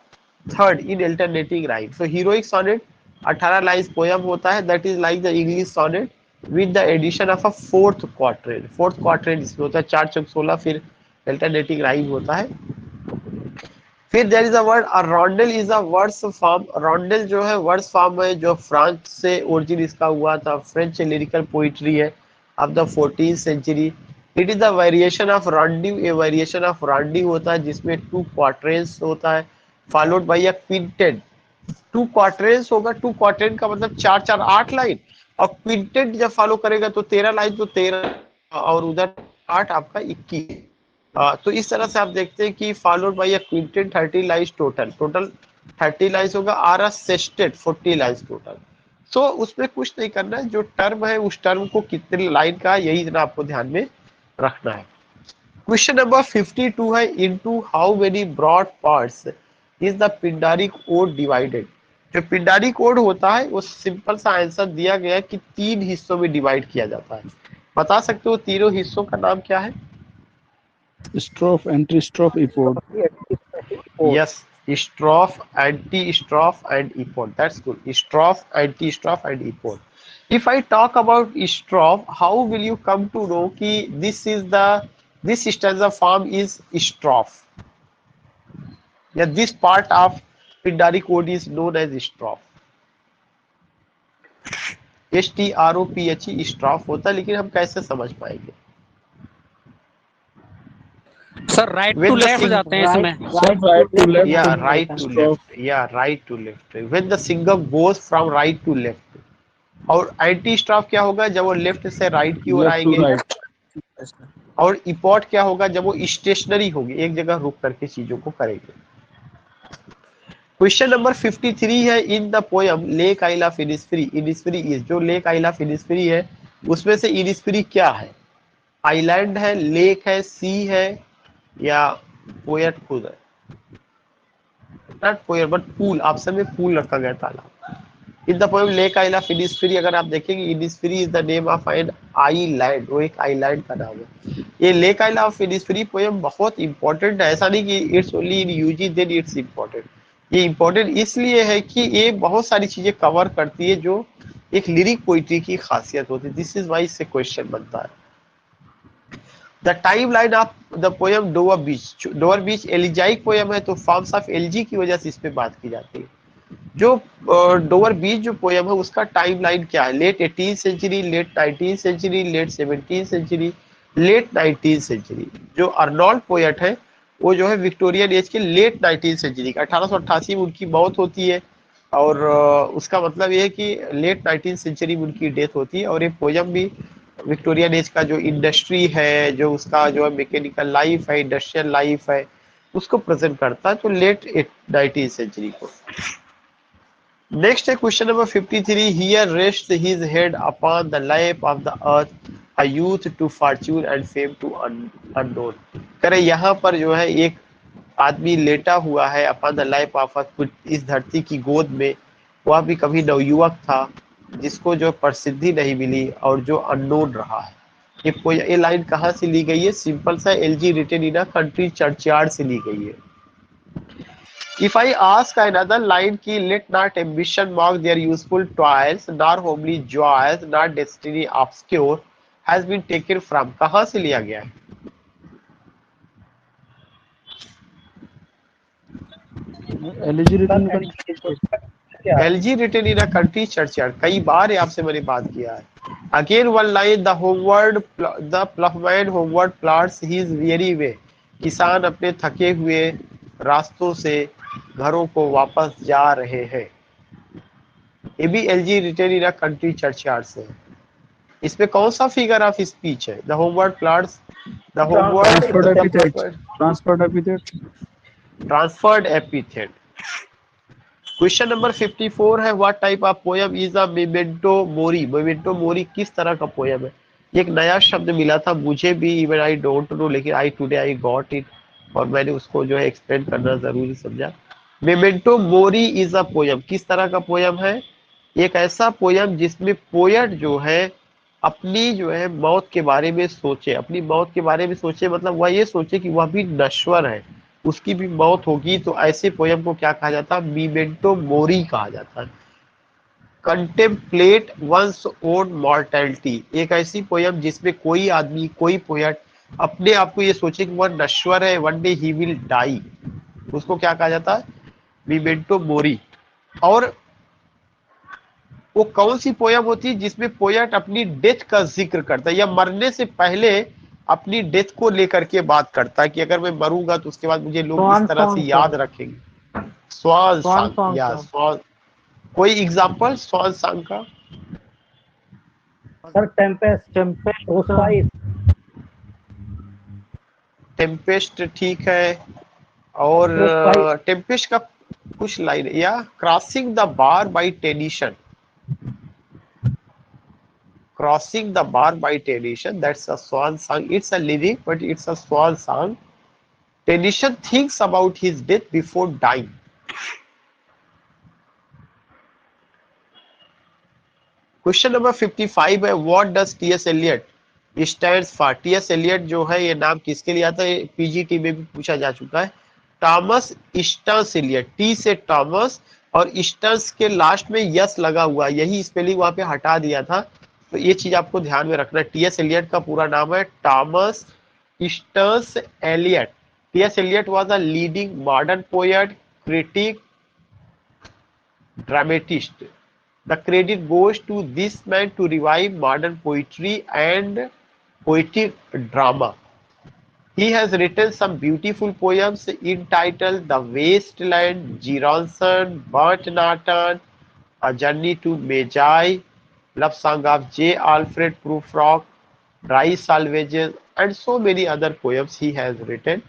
third in alternating rhyme. So heroic sonnet 18 lines poem होता है, that is like the English sonnet with the addition of a fourth क्वार्टेन। Fourth क्वार्टेन इसमें होता है 4 चौक 16, फिर अल्टरनेटिंग राइम होता है। फिर there is a word rondel is a words form. Rondel जो है वर्ड्स फॉर्म है, जो फ्रांस से ओरिजिन इसका हुआ था, फ्रेंच लिरिकल पोइट्री है of the 14th century. It is the variation of rondeau, a variation of rondeau होता है जिसमें 2 क्वार्टरेंस होता है followed by a quintet. 2 quatrains होगा, 2 क्वार्टेन का मतलब 4 4 8 लाइन, और क्विंटेट जब फॉलो करेगा तो 13 लाइन, तो 13 और उधर 8 आपका 21। तो इस तरह से आप देखते हैं कि followed by a quintet 30 lines total 30 lines होगा, आर अ सेस्टेड 40 लाइन्स टोटल। सो उसमें कुछ नहीं करना है, जो टर्म है उस टर्म को कितने लाइन का, यही इतना आपको ध्यान में रखना है। क्वेश्चन नंबर 52 है, into how many broad parts is the Pindaric ode divided. जो पिंडारी कोड होता है वो सिंपल सा आंसर दिया गया है कि 3 हिस्सों में डिवाइड किया जाता है। बता सकते हो तीनों हिस्सों का नाम क्या है? Strophe, antistrophe, epode. Yes, strophe, anti-strophe, and epode. That's good. Strophe, anti-strophe, and epode. If I talk about strophe, how will you come to know कि this stanza form is strophe? Yeah, this part of Pindari code is known as strophe. STROPHE strophe होता है, लेकिन हम कैसे समझ पाएंगे? Sir right When to the left sing- जाते हैं इसमें। सब right to left. Yeah, right to left. Yeah, right to left. When the singer goes from right to left. और एंटी स्ट्रॉफ क्या होगा? जब वो लेफ्ट से राइट की ओर लेफ्ट टू आएंगे। राइट। और इपॉट क्या होगा? जब वो स्टेशनरी होगी, एक जगह रुक करके चीजों को करेंगे। क्वेश्चन नंबर 53 है, in the poem lake isle of Innisfree Innisfree is. जो लेक आइला फिनिस्फ्री है उसमें से इनिस्फ्री क्या है? आइलैंड है, लेक है, सी है, या पोएट खुद है? Not poet but pool, option में पूल रखा गया, तालाब। In the poem Lake isle of Innisfree, अगर आप देखेंगे Innisfree is the name of an island, वो एक आइलैंड का नाम है। ये Lake isle of Innisfree poem बहुत इंपॉर्टेंट है, ऐसा नहीं कि it's only in UG then it's important. ये इंपॉर्टेंट इसलिए है कि ये बहुत सारी चीजें कवर करती है जो एक लिरिक पोइट्री की खासियत होती है। दिस इज वाई इससे क्वेश्चन बनता है। The timeline of the poem Dover Beach. Dover Beach elegiac poem है, तो फॉर्म्स ऑफ एलजी की वजह से इस पे बात की जाती है। जो डोवर बीच जो पोएम है उसका टाइम लाइन क्या है? Late 18th century, late 19th century, late 17th century, late 19th century. जो अर्नोल्ड पोएट है वो जो है विक्टोरियन एज के लेट 19th सेंचुरी का, 1888 में उनकी मौत होती है, और उसका मतलब ये है कि लेट 19th सेंचुरी में उनकी डेथ होती है। और ये पोएम भी विक्टोरियन एज का जो इंडस्ट्री है, जो उसका जो है मैकेनिकल लाइफ है, इंडस्ट्रियल लाइफ है, उसको प्रेजेंट करता है, तो लेट 19th सेंचुरी को। नेक्स्ट है question number 53, here rest his head upon the lap of the earth a youth to fortune and fame to unknown. करे यहाँ पर जो है एक आदमी लेटा हुआ है upon the lap of earth, इस धरती की गोद में। वह भी कभी नवयुवक था जिसको जो प्रसिद्धि नहीं मिली और जो अननोन रहा है। ये लाइन कहाँ से ली गई है? सिंपल सा elegy written in a country churchyard से ली गई है। If I ask another line की let not ambition mock their useful toils, nor homely joys, nor destiny obscure, has been taken from, कहाँ से लिया गया है? LG return LG written in a country churchyard, कई बार आपसे मैंने बात किया है। Again one line, the ploughman homeward plods his weary way, किसान अपने थके हुए रास्तों से घरों को वापस जा रहे हैं। ये भी LG written in a country churchyard से है। इसमें कौन सा फिगर ऑफ स्पीच है? The homeward plods, the homeward transferred epithet। Question number 54 है, what type of poem is a memento mori. Memento mori किस तरह का पोएम है? एक नया शब्द मिला था मुझे भी, इवन आई डोंट नो, लेकिन टुडे आई गॉट इट, और मैंने उसको जो है एक्सप्लेन करना जरूरी समझा। Memento mori is a poem, किस तरह का पोएम है? एक ऐसा पोयम जिसमें पोयट जो है अपनी जो है मौत के बारे में सोचे, अपनी मौत के बारे में सोचे, मतलब वह ये सोचे कि वह भी नश्वर है, उसकी भी मौत होगी। तो ऐसे पोयम को क्या कहा जाता है? मीमेंटो मोरी कहा जाता है। कंटेम्पलेट वंस ओन मॉर्टेलिटी, एक ऐसी पोयम जिसमें कोई आदमी, कोई पोयट अपने आप को ये सोचे कि वह नश्वर है, one day he will die, उसको क्या कहा जाता है? मीमेंटो मोरी। और वो कौन सी पोयम होती है जिसमें पोयट अपनी डेथ का जिक्र करता है, या मरने से पहले अपनी डेथ को लेकर के बात करता है कि अगर मैं मरूंगा तो उसके बाद मुझे लोग स्वान इस तरह से सॉन्ग याद सर, रखेंगे। स्वान स्वान सॉन्ग, सॉन्ग या सर। स्वान। कोई एग्जांपल स्वान सॉन्ग का? सर टेम्पेस्ट, टेम्पेस्ट ओसाइस। टेम्पेस्ट ठीक है। और ओसाइस। टेम्पेस्ट का कुछ लाइन, या crossing the bar by Tennyson, crossing the bar by Tennyson, that's a swan song. It's a lyric, but it's a swan song. Tennyson thinks about his death before dying. Question number 55 है, what does T.S. Eliot stands for? T.S. Eliot जो है ये नाम किसके लिए आता है? PGT में भी पूछा जा चुका है। थॉमस स्टर्न्स एलियट, टी से थॉमस और स्टर्न्स के लास्ट में यस लगा हुआ, यही स्पेलिंग वहां पे हटा दिया था, तो ये चीज आपको ध्यान में रखना है। टी.एस. एलियट का पूरा नाम है Thomas Stearns Eliot. T S. Eliot was a leading modern poet, critic, dramatist. The credit goes to this man to revive modern poetry and poetic drama. He has written some beautiful poems entitled The Wasteland, Geronson, Burnt Norton, A Journey to Magi, Love Song of J. Alfred Prufrock, Dry Salvages, and so many other poems he has written.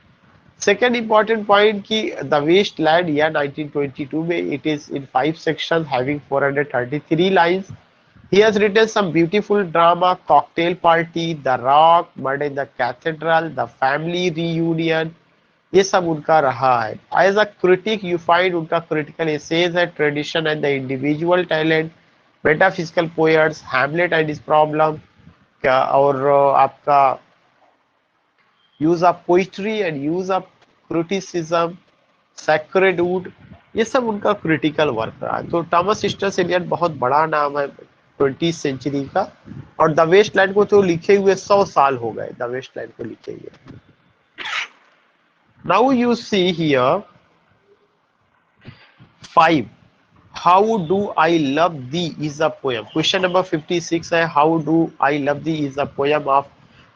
Second important point कि The Wasteland या 1922 में, it is in 5 sections having 433 lines. He has written some beautiful drama, Cocktail Party, The Rock, Murder in the Cathedral, The Family Reunion, ये सब उनका रहा है। As a critic you find उनका critical essays है Tradition and the Individual Talent, Metaphysical Poets, Hamlet and His Problem, और आपका use of poetry and use of criticism, sacred would, ये सब उनका क्रिटिकल वर्क रहा है। तो थॉमस स्टर्न्स एलियट बहुत बड़ा नाम है 20th सेंचुरी का, और द वेस्टलैंड को तो लिखे हुए 100 साल हो गए, द वेस्टलैंड को लिखे हुए। Now you see here 5, how do I love thee is a poem. Question number 56 है, how do I love thee is a poem of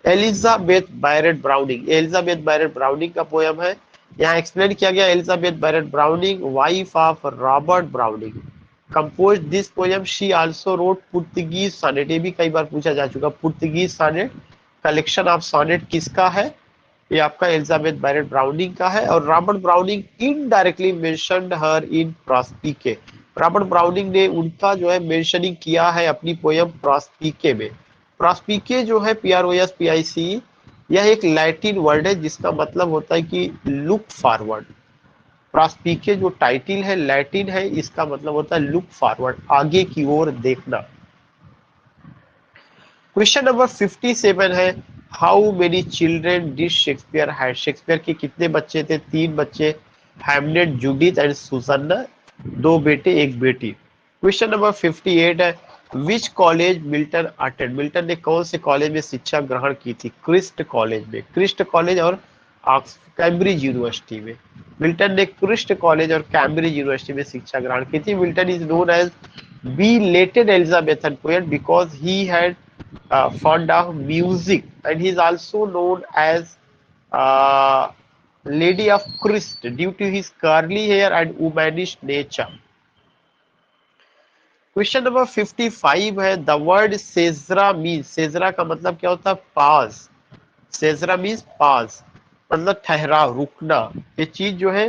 Elizabeth Barrett Browning. Elizabeth Barrett Browning का poem है। यहाँ explain किया गया, Elizabeth Barrett Browning, wife of Robert Browning, compose this poem. She also wrote Portuguese sonnet, ये भी कई बार पूछा जा चुका। Portuguese sonnet, collection of sonnet किसका है? ये आपका एलिजाबेथ बैरेट ब्राउनिंग का है। और रॉबर्ट ब्राउनिंग इनडायरेक्टली मेंशन्ड हर इन प्रॉस्पिके, रॉबर्ट ब्राउनिंग ने उनका जो है मेंशनिंग किया है अपनी पोएम प्रॉस्पिके में। प्रॉस्पिके जो है PROSPIC, यह एक लैटिन वर्ड है जिसका मतलब होता है कि लुक फॉरवर्ड। प्रॉस्पिके जो टाइटल है लैटिन है, इसका मतलब होता है लुक फॉरवर्ड, आगे की ओर देखना। क्वेश्चन नंबर 57 है, how many children did Shakespeare had. Shakespeare के कितने बच्चे थे? 3 बच्चे, हैमलेट, जूडिथ एंड सुसन्ना, 2 बेटे 1 बेटी। क्वेश्चन नंबर 58 है, which college Milton attend. Milton ने कौन से कॉलेज में शिक्षा ग्रहण की थी? क्रिस्ट कॉलेज में, क्रिस्ट कॉलेज और कैम्ब्रिज यूनिवर्सिटी में। मिल्टन ने क्रिस्ट कॉलेज और कैम्ब्रिज यूनिवर्सिटी में शिक्षा ग्रहण की थी। Milton is known as belated Elizabethan poet because he had fond of music, and he is also known as Lady of Christ due to his curly hair and womanish nature. Question number 55 है, the word सेजरा means, सेजरा का मतलब क्या होता है? पास। सेजरा means पास, मतलब ठहराव, रुकना। ये चीज जो है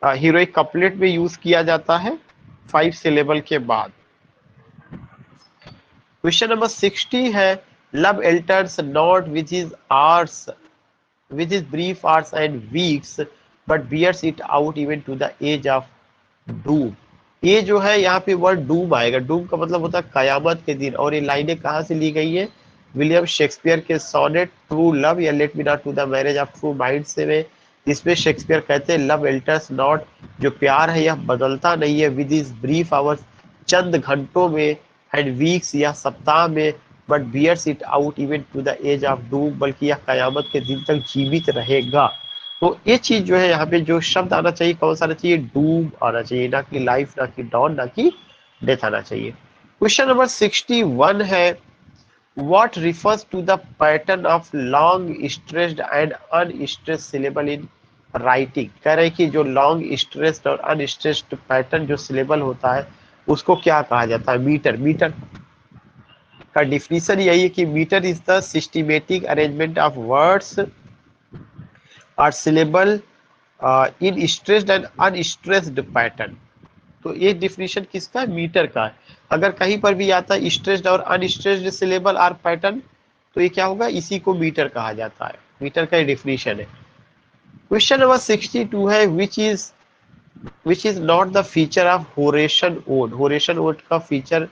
हीरोइक कपलेट में यूज किया जाता है 5 सिलेबल के बाद। क्वेश्चन नंबर 60 है, love alters not which is hours, which is brief hours and weeks, but bears it out even to the edge of doom. ये जो है यहाँ पे वर्ड डूम आएगा। डूम का मतलब होता है कयामत के दिन। और ये लाइनें कहाँ से ली गई है? विलियम शेक्सपियर के सोनेट ट्रू लव या let me not to the marriage of true mind से में, इसमें शेक्सपियर कहते हैं लव एल्टर्स नॉट, जो प्यार है यह बदलता नहीं है, विद इज ब्रीफ आवर्स, चंद घंटों में, एंड वीक्स या सप्ताह में, but bears it out even to the edge of doom, बल्कि यह कयामत के दिन तक जीवित रहेगा। तो ये चीज जो है यहाँ पे जो शब्द आना चाहिए कौन सा आना चाहिए? डूम आना चाहिए, ना कि लाइफ, ना कि डॉन, ना कि डेथ आना चाहिए। क्वेश्चन नंबर 61 है what refers to the pattern of long stressed and unstressed syllable in writing. कह रहे हैं कि जो लॉन्ग स्ट्रेस्ड और अनस्ट्रेस्ड पैटर्न जो सिलेबल होता है उसको क्या कहा जाता है? मीटर। मीटर का डिफिनीशन यही है कि metre is the systematic arrangement of words और syllable in stressed and unstressed pattern. तो ये डिफिनीशन किसका है? मीटर का है। अगर कहीं पर भी आता है स्ट्रेस्ड और अनस्ट्रेस्ड सिलेबल और पैटर्न तो ये क्या होगा? इसी को मीटर कहा जाता है। मीटर का डिफिनीशन है। क्वेश्चन नंबर 62 है which is not the feature of Horatian ode. Horatian ode का फीचर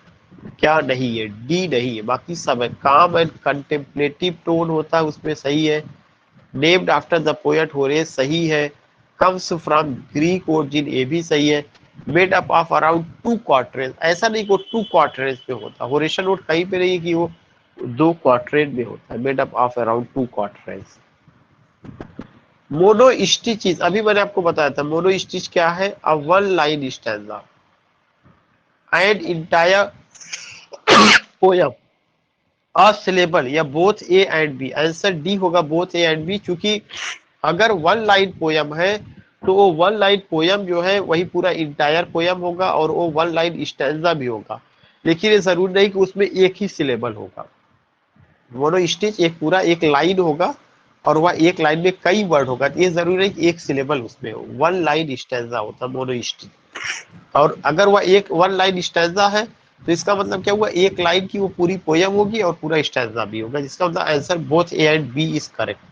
क्या नहीं है? डी नहीं है, बाकी सब है। काम एंड कंटेम्पलेटिव टोन होता है उसमें सही है। Named after the poet Horace सही है। कम्स फ्रॉम ग्रीक ओरिजिन ये भी सही है। Made up of around 2 quatrains, ऐसा नहीं कि वो 2 क्वार्टरेंस में होता। होरेशन नोट कहीं पे नहीं है कि वो 2 क्वार्टरेंस में होता है। Made up of around 2 quatrains. Monostich, अभी मैंने आपको बताया था मोनो स्टिच क्या है? A one line stanza and entire poem a syllable या both A and B. Answer D होगा, बोथ ए एंड बी। क्योंकि अगर वन लाइन पोयम है तो वो वन लाइन पोयम जो है वही पूरा इंटायर पोयम होगा और वो वन लाइन स्टैंजा भी होगा। लेकिन ये जरूरी नहीं कि उसमें एक ही सिलेबल होगा। मोनो स्टिच एक पूरा एक लाइन होगा और वह एक लाइन में कई वर्ड होगा। ये जरूरी नहीं कि एक सिलेबल उसमें हो। वन लाइन स्टैंजा होता है मोनो स्टिच। और अगर वह एक वन लाइन स्टैंजा है तो इसका मतलब क्या हुआ? एक लाइन की वो पूरी पोयम होगी और पूरा स्टैंजा भी होगा, जिसका मतलब answer both A and B is correct.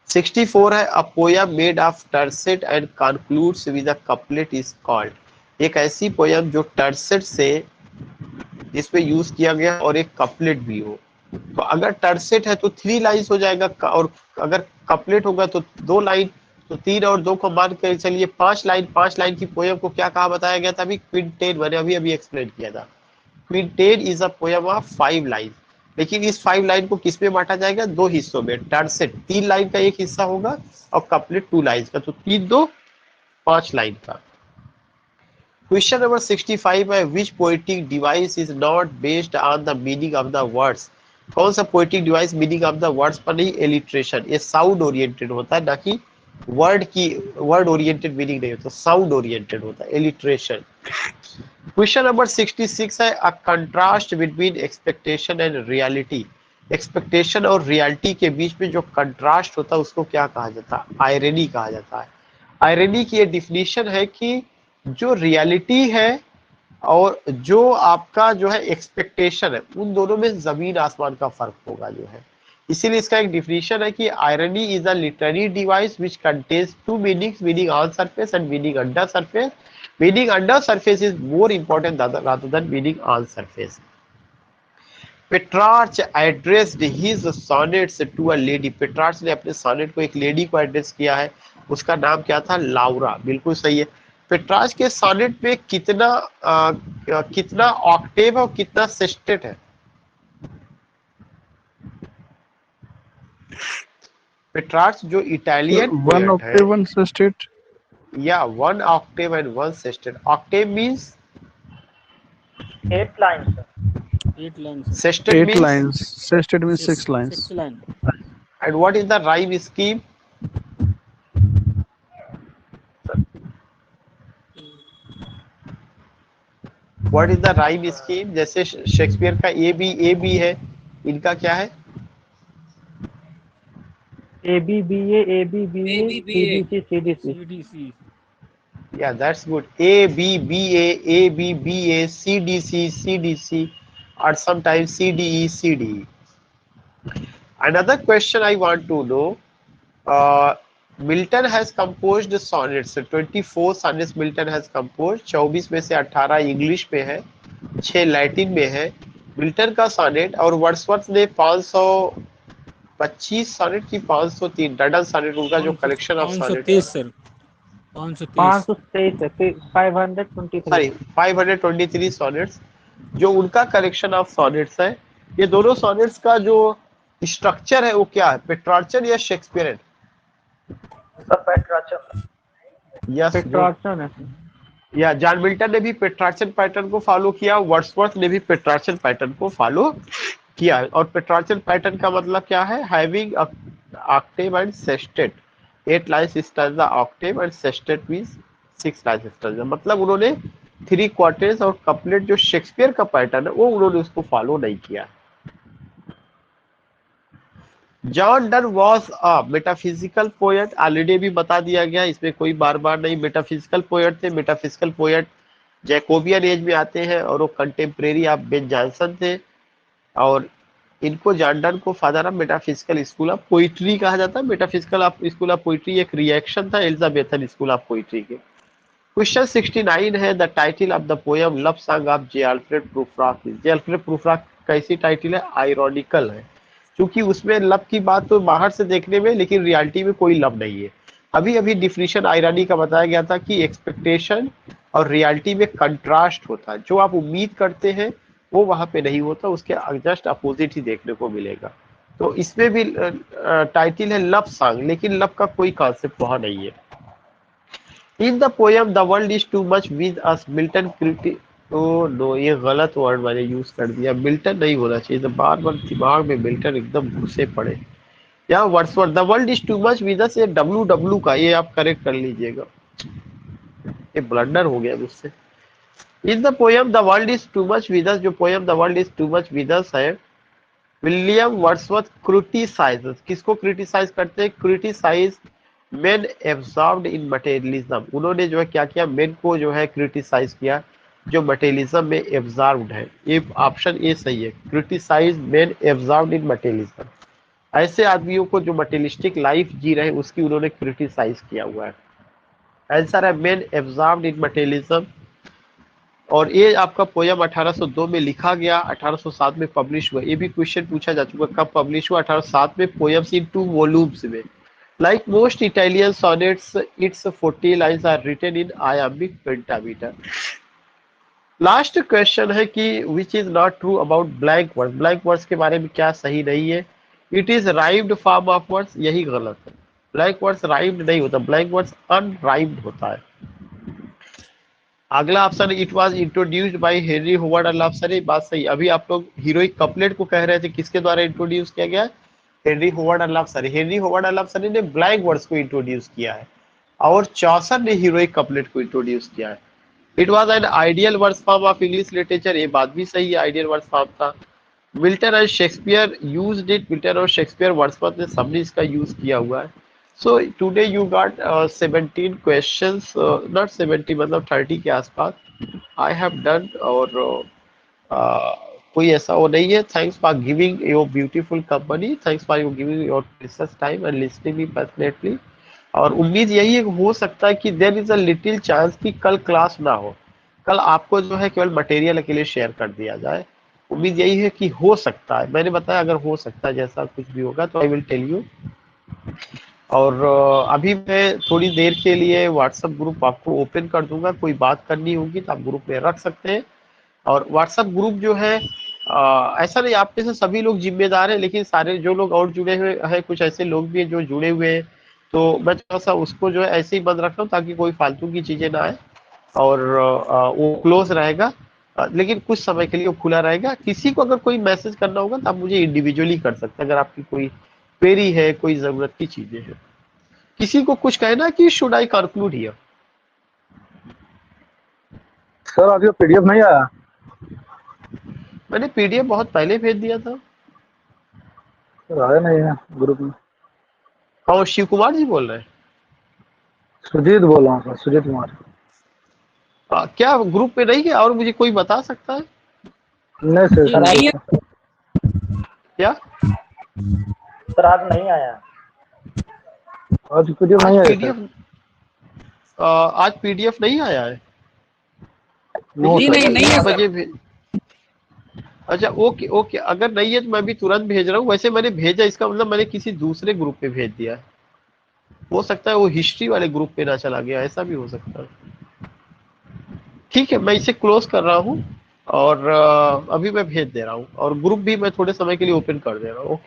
64 है a poem made of tercet and concludes with a couplet is called. एक ऐसी पोयम जो टर्सेट से जिसपे यूज किया गया और एक कपलेट भी हो। तो अगर टर्सेट है तो 3 लाइन्स हो जाएगा और अगर कपलेट होगा तो 2 लाइन। तो 3 और 2 को मान कर चलिए 5 लाइन। 5 लाइन की पोयम को क्या कहा बताया गया था? अभी क्विंटेट मैंने अभी एक्सप्लेन किया था। Quintet is a poem of 5 line. लेकिन इस 5 लाइन को किस में बांटा जाएगा? 2 हिस्सों में। टर्सेट 3 लाइन का एक हिस्सा होगा और कपलेट 2 लाइन का। तो 3 2 5 लाइन का। क्वेश्चन नंबर 65 है which poetic device is not based on the meaning of the words. कौन सा poetic device meaning of the words पर नहीं? एलिट्रेशन। ये साउंड ओरिएंटेड होता है, ना कि वर्ड ओरिएंटेड मीनिंग नहीं होता, साउंड ओरिएंटेड होता है एलिट्रेशन। क्वेश्चन नंबर 66 है a contrast between expectation and reality. Expectation और रियलिटी के बीच में जो कंट्रास्ट होता है उसको क्या कहा जाता है? आयरनी कहा जाता है। आयरनी की ये डिफिनीशन है कि जो रियलिटी है और जो आपका जो है एक्सपेक्टेशन है उन दोनों में जमीन आसमान का फर्क होगा जो है। इसीलिए इसका एक डिफिनीशन है कि irony is a literary device which contains 2 meanings, meaning on surface and meaning under surface. Meaning under surface is more important rather than meaning on surface. Petrarch addressed his sonnets to a lady. Petrarch ने अपने sonnet को एक lady को address किया है। उसका नाम क्या था? लाउरा। बिल्कुल सही है। पेट्रार्च के सॉनेट में कितना ऑक्टेव और कितना सेस्टेट है? पेट्रार्च जो इटालियन One पोएट है, octave, one sestet. या 1 octave and 1 sestet. Octave means 8 lines, sir. 8 lines. sestet 8 means, lines. Sestet means 6 lines. 6 line. and what is the rhyme scheme? What is the rhyme scheme? जैसे Shakespeare का A B है, इनका क्या है? ABBA, ABBA, CDC, CDC. CDC. Yeah, that's good. A B B A, A B B A, C D C, C D C, or sometimes C D E, C D E. Another question I want to know, Milton has composed sonnets 24 sonnets Milton has composed, 24 में से 18 English में है, 6 Latin में है Milton का sonnet. और Wordsworth ने 525 sonnet की 503 डडल सॉनेट उनका जो कलेक्शन ऑफ सॉनेट 530 सर, 530 523 है, 523 सॉरी 523 सॉनेट्स जो उनका कलेक्शन ऑफ सॉनेट्स है। ये दोनों सॉनेट्स का जो स्ट्रक्चर है वो क्या है, पेट्रार्चन या शेक्सपियरियन? यस, पेट्रार्चन है। या जॉन मिल्टन ने भी पेट्रार्चन पैटर्न को फॉलो किया, वर्ड्सवर्थ ने भी पेट्रार्चन पैटर्न को फॉलो किया। और पेट्रार्चन पैटर्न का मतलब क्या है, having Octave and sestet, 8 lines stanza Octave and sestet means 6 lines stanza. मतलब उन्होंने 3 क्वार्टेट्स और कपलेट जो शेक्सपियर का पैटर्न है वो उन्होंने उसको फॉलो नहीं किया। John Donne was a metaphysical poet, already भी बता दिया गया, इसमें कोई बार बार नहीं। मेटाफिजिकल पोएट थे, मेटाफिजिकल पोएट जैकोबियन एज में आते हैं और वो कंटेम्प्रेरी ऑफ बेन जॉनसन थे। और इनको जॉन डन को father of metaphysical school of poetry कहा जाता है। मेटाफिजिकल स्कूल ऑफ पोइट्री एक रिएक्शन था एलिजाबेथन स्कूल ऑफ पोइट्री के। क्वेश्चन 69 है, the title of the poem love song of J Alfred Prufrock. J Alfred Prufrock कैसी title है, ironical है, क्योंकि उसमें लव की बात तो बाहर से देखने में, लेकिन रियलिटी में कोई लव नहीं है। अभी अभी डिफिनीशन आयरानी का बताया गया था कि एक्सपेक्टेशन और रियलिटी में कंट्रास्ट होता है, जो आप उम्मीद करते हैं वो वहां पे नहीं होता, उसके जस्ट अपोजिट ही देखने को मिलेगा। तो इसमें भी टाइटल है लव सॉन्ग, लेकिन लव का कोई कॉन्सेप्ट वहां नहीं है। In the poem the world is too much with us, Milton critic, oh no ये गलत वर्ड मैंने यूज कर दिया, मिल्टन नहीं होना चाहिए, तो बार बार दिमाग में मिल्टन एकदम घुसे पड़े। यहाँ Wordsworth, the world is too much with अस, ये डब्ल्यू का, ये आप करेक्ट कर लीजिएगा, ये ब्लंडर हो गया मुझसे। In the poem the world is too much with us, जो poem the world is too much with us है, विलियम वर्ड्सवर्थ क्रिटिसाइज, किसको क्रिटिसाइज करते हैं, criticize men absorbed in materialism. उन्होंने जो है क्या किया, मेन को जो है क्रिटिसाइज किया जो मटेरियलिज्म में एब्जॉर्ब्ड है। ये ऑप्शन ए सही है, criticize men absorbed in materialism. ऐसे आदमियों को जो मटेरियलिस्टिक लाइफ जी रहे हैं उसकी उन्होंने क्रिटिसाइज किया हुआ है। आंसर है मेन एब्जॉर्ब्ड इन मटेरियलिज्म। और ये आपका पोयम 1802 में लिखा गया, 1807 में पब्लिश हुआ। ये भी क्वेश्चन पूछा जा चुका, कब पब्लिश हुआ, 1807 में, पोयम्स इन 2 वॉल्यूम्स में। Like most Italian sonnets, its 40 lines are written in iambic pentameter. Last question है कि विच is not true about blank words, blank words के बारे में क्या सही नहीं है। It is rhymed form of words, यही गलत है। ब्लैंक वर्ड्स राइम्ड नहीं होता, ब्लैंक वर्ड्स अनराइम्ड होता है। अगला option, it was introduced by Henry Howard एल्फ्सन, बात सही। अभी आप लोग हीरोइक कपलेट को कह रहे थे, किसके द्वारा इंट्रोड्यूस किया गया, हेनरी होवर्ड एल्फ्सन। हेनरी होवर्ड एल्फ्सन ने ब्लैंक वर्ड्स को इंट्रोड्यूस किया है और चौसर ने हीरोइक कपलेट को इंट्रोड्यूस किया है। It was an ideal words form of English literature, ये बात भी सही है, आइडियल वर्ड्स फॉर्म था। Milton and Shakespeare used it, Milton और शेक्सपियर, वर्ड्सवर्थ ने सबने इसका यूज किया हुआ है। So today you got 17 questions, not 70 मतलब 30 के आसपास आई हैव डन। और कोई ऐसा वो नहीं है। Thanks for giving your beautiful company, thanks for your giving your precious time and listening me passionately. और उम्मीद यही है, हो सकता है कि there is a little chance कि कल क्लास ना हो, कल आपको जो है केवल मटेरियल के लिए शेयर कर दिया जाए। उम्मीद यही है कि हो सकता है, मैंने बताया अगर हो सकता है जैसा कुछ भी होगा तो आई विल टेल यू। और अभी मैं थोड़ी देर के लिए व्हाट्सएप ग्रुप आपको ओपन कर दूंगा, कोई बात करनी होगी तो आप ग्रुप में रख सकते हैं। और व्हाट्सएप ग्रुप जो है ऐसा नहीं आप में से सभी लोग जिम्मेदार हैं, लेकिन सारे जो लोग और जुड़े हुए हैं, कुछ ऐसे लोग भी हैं जो जुड़े हुए हैं, तो मैं थोड़ा सा उसको जो है ऐसे ही बंद रख रहा हूँ ताकि कोई फालतू की चीजें ना आए। और वो क्लोज रहेगा, लेकिन कुछ समय के लिए वो खुला रहेगा। किसी को अगर कोई मैसेज करना होगा तो आप मुझे इंडिविजुअली कर सकते हैं, अगर आपकी कोई क्वेरी है, कोई जरूरत की चीजें हैं। किसी को कुछ कहना कि should I conclude here? Sir आज ये पीडीएफ नहीं आया। मैंने पीडीएफ बहुत पहले भेज दिया था। सर आया नहीं है ग्रुप में। और शिव कुमार जी बोल रहे हैं? सुजीत बोल रहा हूँ सर, सुजीत कुमार। क्या ग्रुप में नहीं है और मुझे कोई बता सकता है नहीं सर, क्या? सर आज नहीं आया। आज पीडीएफ आज नहीं आया सर। पीडीएफ आज पीडीएफ नहीं आया है। नो नहीं सर। नहीं नहीं है 1 सर। बजे अच्छा ओके ओके, अगर नहीं है तो मैं भी तुरंत भेज रहा हूँ। वैसे मैंने भेजा, इसका मतलब मैंने किसी दूसरे ग्रुप पे भेज दिया है। हो सकता है वो हिस्ट्री वाले ग्रुप पे ना चला गया, ऐसा भी हो सकता है। ठीक है, मैं इसे क्लोज कर रहा हूँ और अभी मैं भेज दे रहा हूँ, और ग्रुप भी मैं थोड़े समय के लिए ओपन कर दे रहा हूँ।